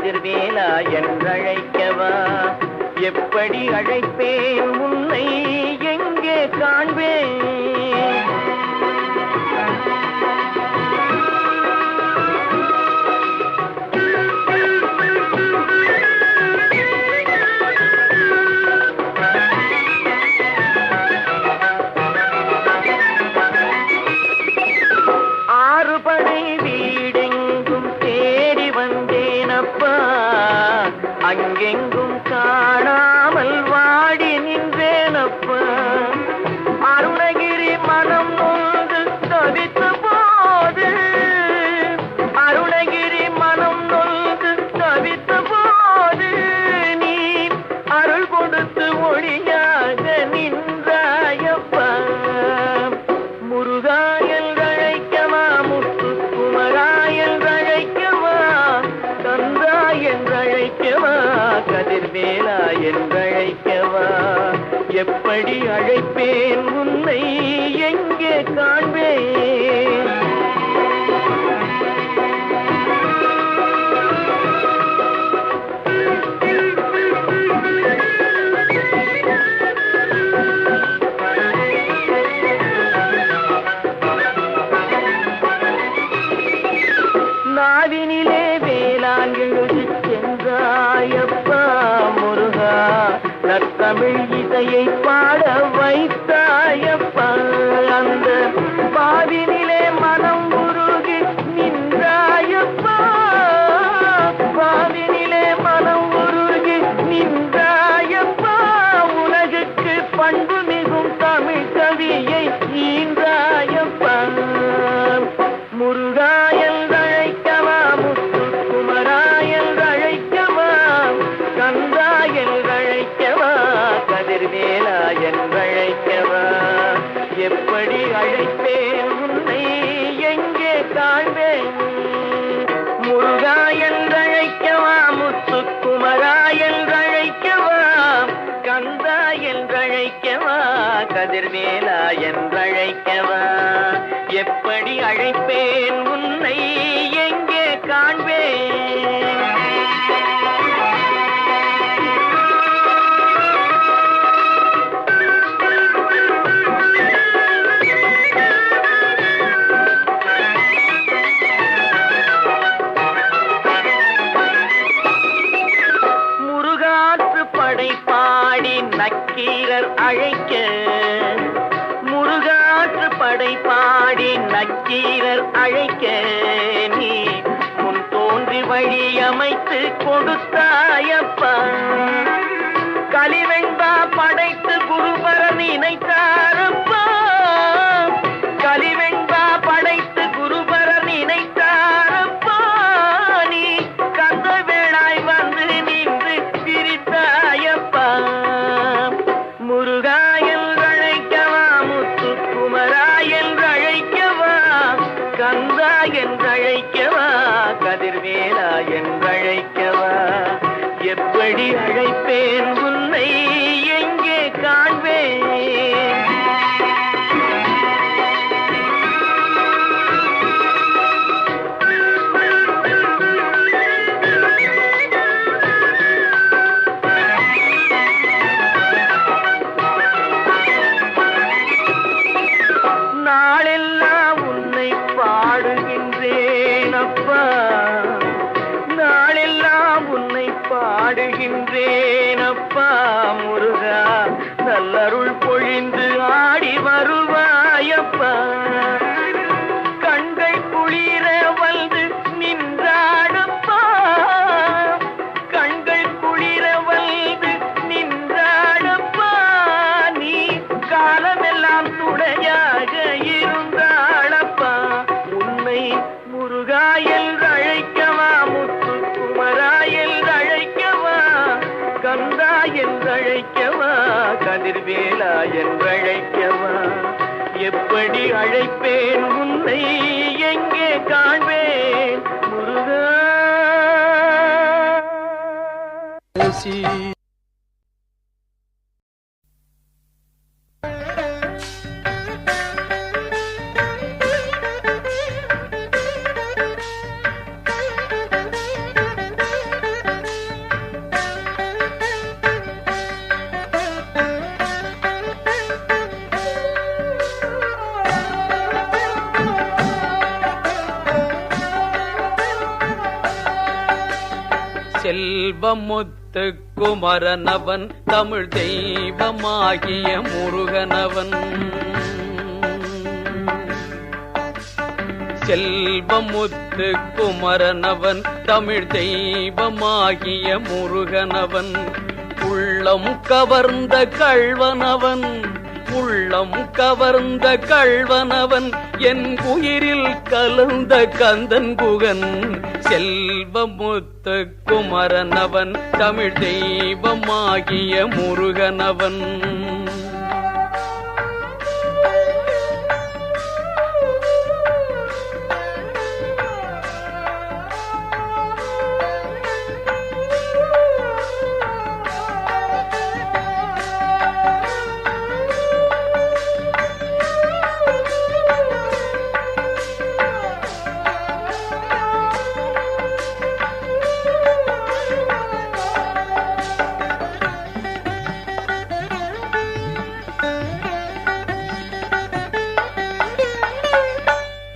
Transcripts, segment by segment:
கதிர்வேலா என்றழைக்கவா? எப்படி அழைப்பேன் உன்னை எங்கே காண்பேன்? அங்கெங்கும் காணாமல் வாடி நின்றேனப்பா. அருணகிரி மனம் நொந்து தவித்த போது, அருணகிரி மனம் நொந்து தவித்த போது, நீ அருள் கொடுத்து ஒளியாக நின்றாயப்பா. முருகாயல் அழைக்கவா, முத்துக்குமராயல் அழைக்கவா, கந்தா என்றழைக்கவா, கதிர்வேலா என்றழைக்கவா? எப்படி அழைப்பேன் உன்னை எங்கே காண்பேன்? நாவினிலே வேளாண் எழுதி சென்றாயப்பா முருகா, நற்தமிழ் இசையை பாட வைத்தாயப்பா. அந்த பாவினிலே மனம் உருகி நின்றாயப்பா, பாவினிலே மனம் உருகி நின்றாயப்பா. உலகுக்கு பண்பு மிகும் தமிழ் கவியை ஈன்றாயப்பா. முருகாயல் அழைக்கவா, முத்துக்குமராயல் அழைக்கவா, கந்தா என்றழைக்கவா, கதிர்வேலா என்றழைக்கவா? எப்படி அழைப்பேன் உன்னை எங்கே காண்பேன்? முருகா என்றழைக்கவா, முத்துக்குமராயல் அழைக்கவா, கந்தா என்றழைக்கவா, கதிர்வேலா என்றழைக்கவா? எப்படி அழைப்பேன் உன்னை எங்கே காண்பேன்? முருகாற்று படை பாடி நக்கீரர் அழைக்க, முருகாற்று படை பாடி நக்கீரர் அழைக்க, நீ முன் தோன்றி வழி அமைத்து கொடுத்தாயப்பா. கலிவெண்பா படைத்து குருபர நினைத்தாரப்பா, கலிவெண்பா படைத்து குருபர நினைத்தாரப்பா. நீ கந்த வேளாய் வந்து நின்று பிரித்தாயப்பா. முருகாயல் அழைக்கவா, முத்துக்குமராயல் அழைக்கவா, கந்தா என்றழைக்கவா, கதிர்வேலா என்றழைக்கவா? எப்படி அழைப்பேன் உன்னை எங்கே காண்பேன்? நாளெல்லாம் உன்னை பாடுகின்றேன் அப்பா, நாளெல்லாம் உன்னை பாடுகின்றேன் அப்பா. முருகா, நல்லருள் பொழிந்து ஆடி வருவாயப்பா. கண்கள் குளிர வந்து நின்றாடப்பா, கண்கள் குளிர வந்து நின்றாடப்பா. நீ காலமெல்லாம் துணையாக இருந்தாளப்பா. உன்னை முருகாயல் அழைக்கவா, முத்துக்குமராயல் அழைக்கவா, கந்தா என்றழைக்கவா, கதிர்வேலா என்றழைக்கவா? எப்படி அழைப்பேன் உன்னை எங்கே காண்பேன்? முருகா. செல்வமுத்து குமரனவன் தமிழ் தெய்வமாகிய முருகனவன். செல்வமுத்து குமரனவன் தமிழ் தெய்வமாகிய முருகனவன். உள்ளம் கவர்ந்த கள்வனவன், உள்ளம் கவர்ந்த கள்வனவன், என் உயிரில் கலந்த கந்தன் குகன். செல்வமுத்து குமரனவன் தமிழ் தெய்வமாகிய முருகனவன்.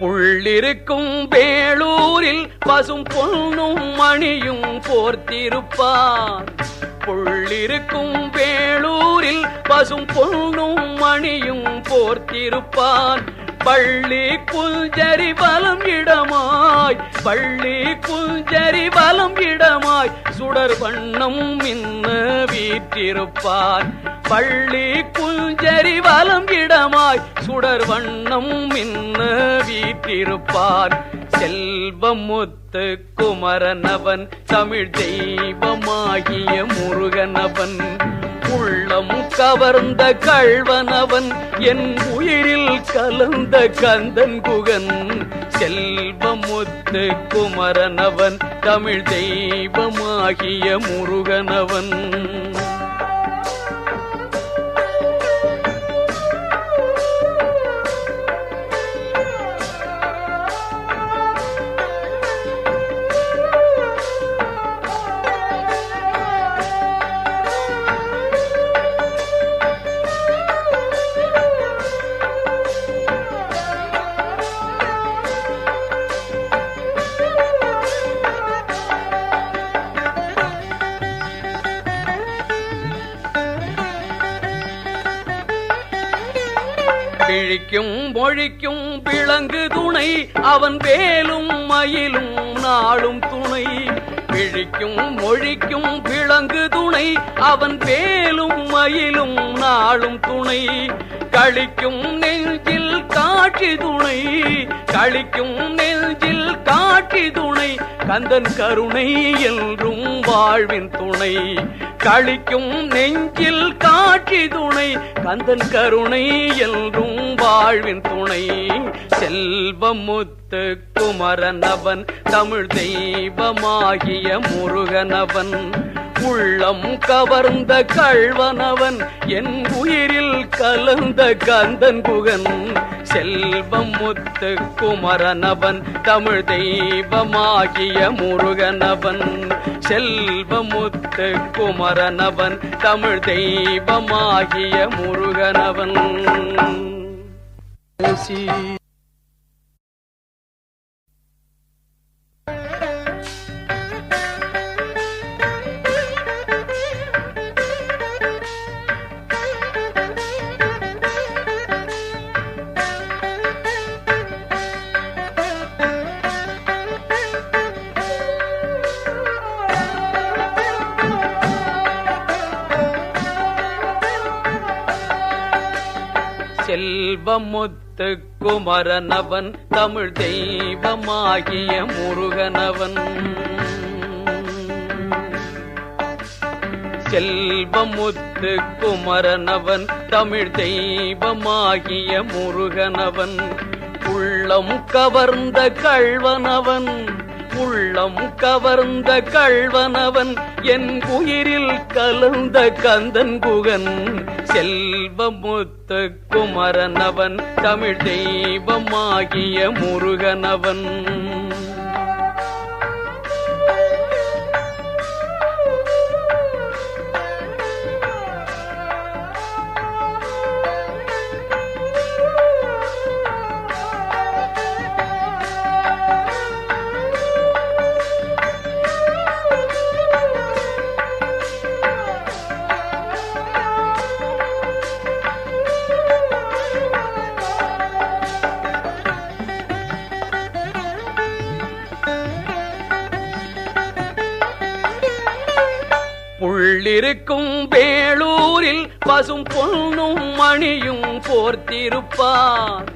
புள்ளிருக்கும் வேளூரில் பசும் பொன்னும் மணியும் போர்த்திருப்பார். புள்ளிருக்கும் வேளூரில் பசும் பொன்னும் மணியும் போர்த்திருப்பான். பள்ளி குஞ்சரி வலம் இடமாய், பள்ளி குஞ்சரி வலம் இடமாய் சுடர் வண்ணம் மின்ன வீற்றிருப்பான். பள்ளி குஞ்சரி வலம் இடமாய் சுடர் வண்ணம் மின்ன வீற்றிருப்பான். செல்வமுத்து குமரனவன் தமிழ் தெய்வமாகிய முருகனவன். உள்ளம் கவர்ந்த கள்வனவன், என் உயிரில் கலந்த கந்தன் குகன். செல்வமுத்து குமரனவன் தமிழ் தெய்வமாகிய முருகனவன். விழிக்கும் மொழிக்கும் விளங்கு துணை, அவன் வேலும் மயிலும் நாளும் துணை. விழிக்கும் மொழிக்கும் விளங்கு துணை, அவன் வேலும் மயிலும் நாளும் துணை. களிக்கும் நெஞ்சில் காட்சி துணை, களிக்கும் நெஞ்சில் காட்சி துணை. கந்தன் கருணை என்றும் வாழ்வின் துணை. களிக்கும் நெஞ்சில் காட்சி துணை, கந்தன் கருணை என்றும் வாழ்வின் துணை. செல்வமுத்து குமரனவன் தமிழ் தெய்வமாகிய முருகனவன். உள்ளம் கவர்ந்த கள்வனவன், என் உயிரில் கலந்த கந்தன் குகன். செல்வமுத்து குமரனவன் தமிழ் தெய்வமாகிய முருகனவன். செல்வமுத்து குமரனவன் தமிழ் தெய்வமாகிய முருகனவன். செல்வமுத்து குமரனவன் தமிழ் தெய்வமாகிய முருகனவன். செல்வமுத்து குமரனவன் தமிழ் தெய்வமாகிய முருகனவன். உள்ளம் கவர்ந்த கள்வனவன், உள்ளம் கவர்ந்த கள்வனவன், என் உயிரில் கலந்த கந்தன் குகன். செல்வமுத்து குமரனவன் தமிழ் தெய்வமாகிய முருகனவன். புள்ளிருக்கும் வேளூரில் பசும் பொன்னும் மணியும் போர்த்திருப்பார்.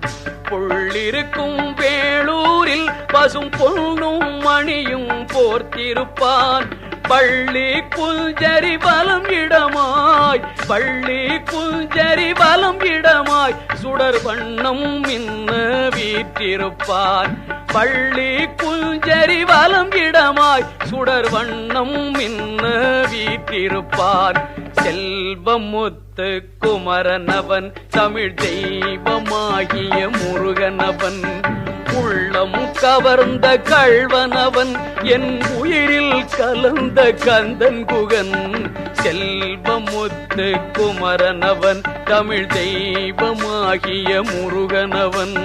புள்ளிருக்கும் வேளூரில் பசும் பொன்னும் மணியும் போர்த்திருப்பான். பள்ளி குஞ்சரி பலம் இடமாய், பள்ளி குஞ்சரி பலம் இடமாய் சுடர் வண்ணம் மின்ன வீற்றிருப்பார். பள்ளி குஞ்சரி பலம் இடமாய் சுடர் வண்ணம் மின்ன வீற்றிருப்பார். செல்வமுத்து குமரனவன் தமிழ் தெய்வமாகிய முருகனவன். உள்ளம் கவர்ந்த கள்வனவன் என் உயிரில் கலந்த கந்தன் குகன். செல்வமுத்து குமரனவன் தமிழ் தெய்வமாகிய முருகனவன்.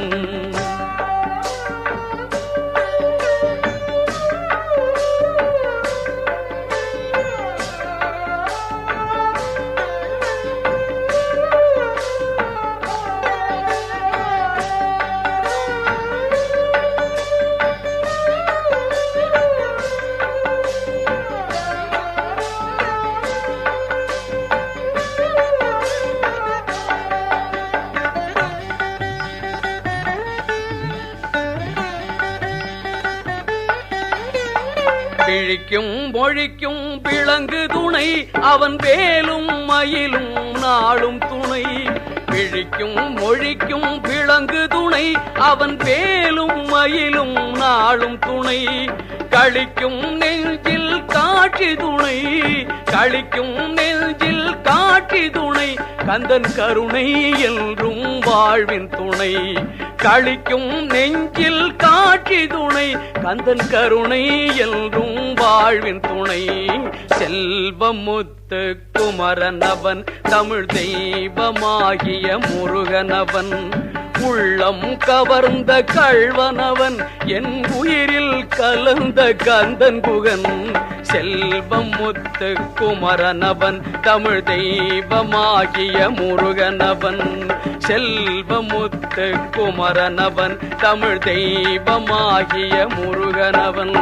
பிழிக்கும் மொழிக்கும் விளங்கு துணை அவன் வேலும் மயிலும் நாளும் துணை. பிழிக்கும் மொழிக்கும் விளங்கு துணை அவன் வேலும் மயிலும் நாளும் துணை. களிக்கும் நெஞ்சில் காட்சி துணை, களிக்கும் நெஞ்சில் காட்சி துணை. கந்தன் கருணை என்றும் வாழ்வின் துணை. களிக்கும் நெஞ்சில் காட்சி துணை, கந்தன் கருணை என்றும் வாழ்வின் துணை. செல்வமுத்து குமரனவன் தமிழ் தெய்வமாகிய முருகனவன். உள்ளம் கவர்ந்த கள்வனவன் என் உயிரில் கலந்த கந்தன் குகன். செல்வமுத்து குமரனவன் தமிழ் தெய்வமாகிய முருகனவன். செல்வமுத்து குமரனவன் தமிழ் தெய்வமாகிய முருகனவன்.